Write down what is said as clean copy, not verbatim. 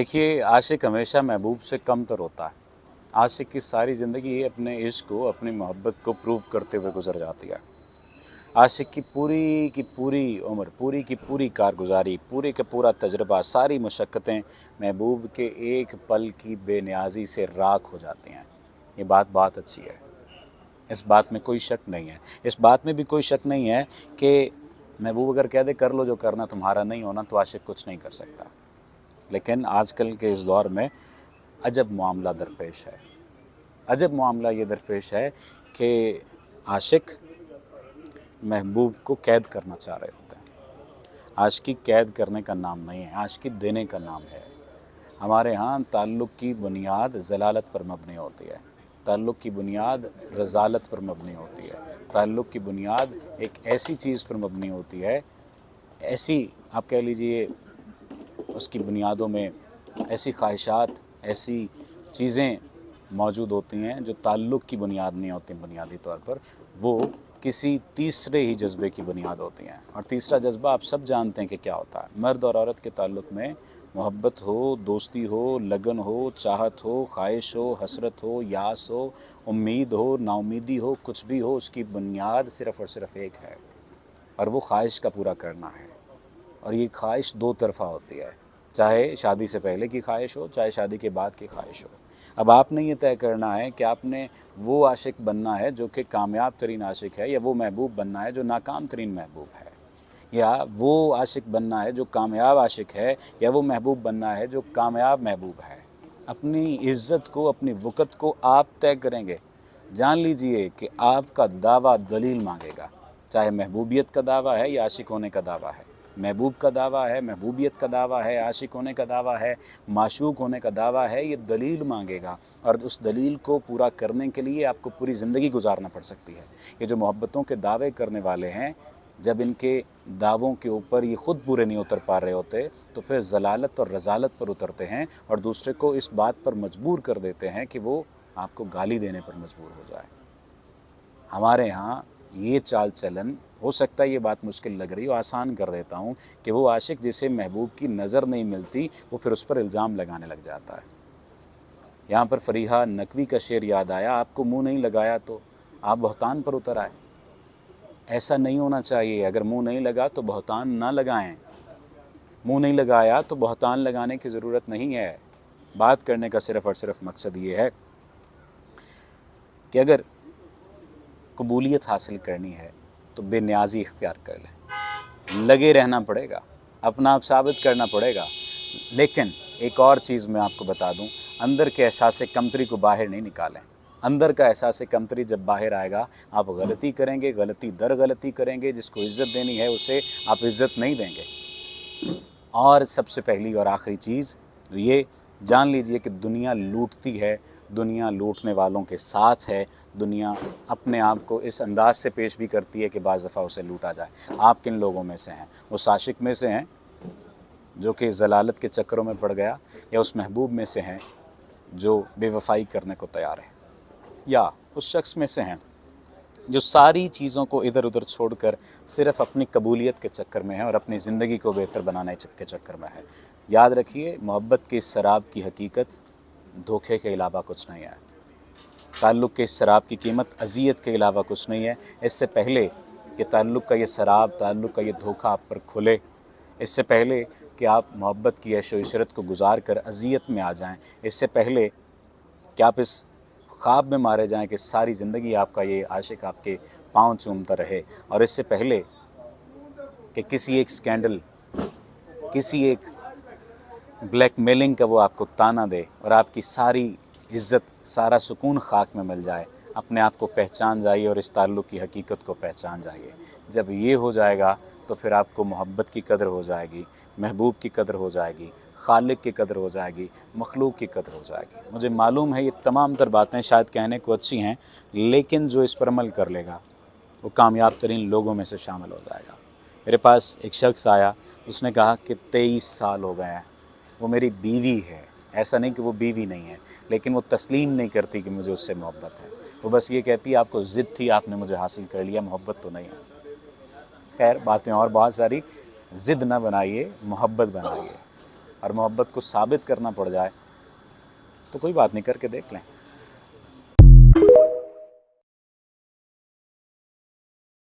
देखिए, आशिक हमेशा महबूब से कम तर होता है। आशिक की सारी ज़िंदगी अपने इश्क को, अपनी मोहब्बत को प्रूव करते हुए गुजर जाती है। आशिक की पूरी उम्र, पूरी की पूरी कारगुजारी, पूरे का पूरा तजुर्बा, सारी मुशक्क़तें महबूब के एक पल की बेनियाज़ी से राख हो जाती हैं। ये बात अच्छी है, इस बात में कोई शक नहीं है। इस बात में भी कोई शक नहीं है कि महबूब अगर कह दे कर लो जो करना, तुम्हारा नहीं होना, तो आशिक कुछ नहीं कर सकता। लेकिन आजकल के इस दौर में अजब मामला दरपेश है। अजब मामला ये दरपेश है कि आशिक महबूब को कैद करना चाह रहे होते हैं। आशिकी कैद करने का नाम नहीं है, आशिकी देने का नाम है। हमारे यहाँ ताल्लुक़ की बुनियाद ज़लालत पर मबनी होती है। ताल्लुक़ की बुनियाद रज़ालत पर मबनी होती है। ताल्लुक़ की बुनियाद एक ऐसी चीज़ पर मबनी होती है, ऐसी आप कह लीजिए उसकी बुनियादों में ऐसी ख्वाहिशात, ऐसी चीज़ें मौजूद होती हैं जो ताल्लुक़ की बुनियाद नहीं होती बुनियादी तौर पर, वो किसी तीसरे ही जज्बे की बुनियाद होती हैं। और तीसरा जज्बा आप सब जानते हैं कि क्या होता है। मर्द और औरत के ताल्लुक़ में मोहब्बत हो, दोस्ती हो, लगन हो, चाहत हो, ख्वाहिश हो, हसरत हो, यास हो, उम्मीद हो, नाउमीदी हो, कुछ भी हो, उसकी बुनियाद सिर्फ़ और सिर्फ एक है, और वो ख्वाहिश का पूरा करना है। और ये ख्वाहिश दो तरफ़ा होती है, चाहे शादी से पहले की ख्वाहिश हो, चाहे शादी के बाद की ख्वाहिश हो। अब आपने ये तय करना है कि आपने वो आशिक बनना है जो कि कामयाब तरीन आशिक है, या वो महबूब बनना है जो नाकाम तरीन महबूब है, या वो आशिक बनना है जो कामयाब आशिक है, या वो महबूब बनना है जो कामयाब महबूब है। अपनी इज़्ज़त को, अपनी वक़्त को आप तय करेंगे। जान लीजिए कि आपका दावा दलील मांगेगा, चाहे महबूबियत का दावा है या आशिक होने का दावा है। महबूब का दावा है, महबूबियत का दावा है, आशिक होने का दावा है, माशूक होने का दावा है, ये दलील मांगेगा। और उस दलील को पूरा करने के लिए आपको पूरी ज़िंदगी गुजारना पड़ सकती है। ये जो मोहब्बतों के दावे करने वाले हैं, जब इनके दावों के ऊपर ये ख़ुद पूरे नहीं उतर पा रहे होते, तो फिर ज़लालत और रज़ालत पर उतरते हैं और दूसरे को इस बात पर मजबूर कर देते हैं कि वो आपको गाली देने पर मजबूर हो जाए। हमारे यहाँ ये चाल चलन, हो सकता है ये बात मुश्किल लग रही हो, आसान कर देता हूँ, कि वो आशिक जिसे महबूब की नज़र नहीं मिलती, वो फिर उस पर इल्ज़ाम लगाने लग जाता है। यहाँ पर फरीहा नकवी का शेर याद आया, आपको मुँह नहीं लगाया तो आप बहतान पर उतर आए। ऐसा नहीं होना चाहिए। अगर मुँह नहीं लगा तो बहतान ना लगाएं। मुँह नहीं लगाया तो बहतान लगाने की ज़रूरत नहीं है। बात करने का सिर्फ़ और सिर्फ मकसद ये है कि अगर कबूलियत हासिल करनी है तो बेनियाज़ी इख्तियार कर लें। लगे रहना पड़ेगा, अपना आप साबित करना पड़ेगा। लेकिन एक और चीज़ मैं आपको बता दूं, अंदर के एहसास कमतरी को बाहर नहीं निकालें। अंदर का एहसास कमतरी जब बाहर आएगा, आप गलती करेंगे, गलती दर गलती करेंगे। जिसको इज़्ज़त देनी है उसे आप इज़्ज़त नहीं देंगे। और सबसे पहली और आखिरी चीज़ ये जान लीजिए कि दुनिया लूटती है, दुनिया लूटने वालों के साथ है। दुनिया अपने आप को इस अंदाज से पेश भी करती है कि बाज़ दफ़ा उसे लूटा जाए। आप किन लोगों में से हैं? उस आशिक में से हैं जो कि ज़लालत के चक्करों में पड़ गया, या उस महबूब में से हैं जो बेवफ़ाई करने को तैयार है, या उस शख्स में से हैं जो सारी चीज़ों को इधर उधर छोड़कर सिर्फ़ अपनी कबूलियत के चक्कर में है और अपनी ज़िंदगी को बेहतर बनाने के चक्कर में है। याद रखिए, मोहब्बत की इस शराब की हकीकत धोखे के अलावा कुछ नहीं है। ताल्लुक़ के इस शराब की कीमत अज़ियत के अलावा कुछ नहीं है। इससे पहले कि ताल्लुक़ का ये शराब, ताल्लुक़ का ये धोखा आप पर खुले, इससे पहले कि आप मोहब्बत की ऐशो इशरत को गुजार कर अज़ियत में आ जाएं, इससे पहले कि आप इस ख्वाब में मारे जाएं कि सारी ज़िंदगी आपका ये आशिक आपके पाँव चूमता रहे, और इससे पहले कि किसी एक स्कैंडल, किसी एक ब्लैकमेलिंग का वो आपको ताना दे और आपकी सारी इज़्ज़त, सारा सुकून खाक में मिल जाए, अपने आप को पहचान जाइए और इस ताल्लुक़ की हकीकत को पहचान जाइए। जब ये हो जाएगा तो फिर आपको मोहब्बत की कदर हो जाएगी, महबूब की कदर हो जाएगी, खालिक की कदर हो जाएगी, मखलूक की कदर हो जाएगी। मुझे मालूम है ये तमाम तर बातें शायद कहने को अच्छी हैं, लेकिन जो इस पर अमल कर लेगा वो कामयाब तरीन लोगों में से शामिल हो जाएगा। मेरे पास एक शख्स आया, उसने कहा कि 23 साल हो गए हैं, वो मेरी बीवी है। ऐसा नहीं कि वो बीवी नहीं है, लेकिन वो तस्लीम नहीं करती कि मुझे उससे मोहब्बत है। वो बस ये कहती है आपको ज़िद थी, आपने मुझे हासिल कर लिया, मोहब्बत तो नहीं है। खैर, बातें और बहुत सारी, ज़िद ना बनाइए, मोहब्बत बनाइए। और मोहब्बत को साबित करना पड़ जाए तो कोई बात नहीं, करके देख लें।